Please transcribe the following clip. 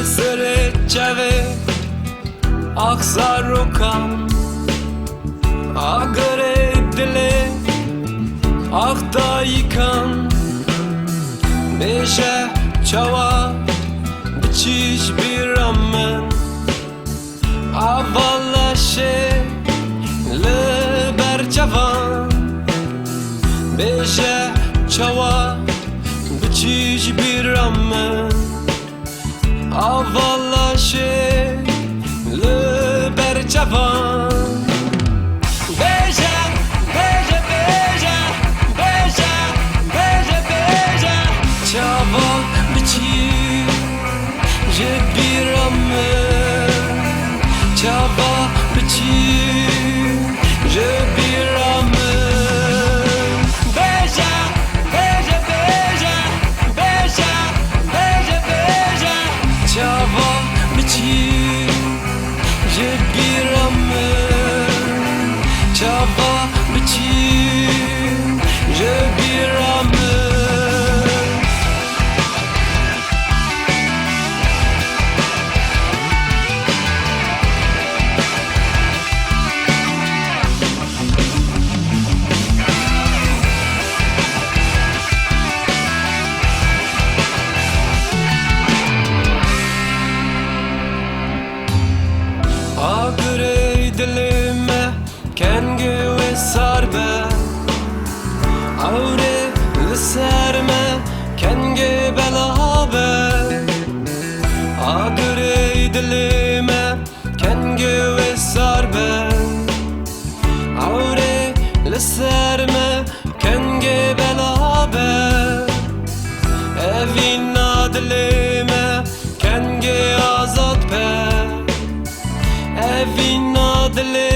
sere çeve aksar okam agare dile akta yıkan beşe çava biçiş bir amen avalaşe le berçavan beşe çava biçiş bir amen avalaşe le berçavan beja beja beja beja beja beja çava biçiş bir amen çava biçiş bir amen beja beja beja beja beja beja çava biçiş bir amen çava biçiş bir amen Agre dilime kenge ve sarbe Aure liserme kenge belabe Agre dilime kenge ve sarbe Aure liserme kenge belabe Evina dilime kenge azat be Evina dile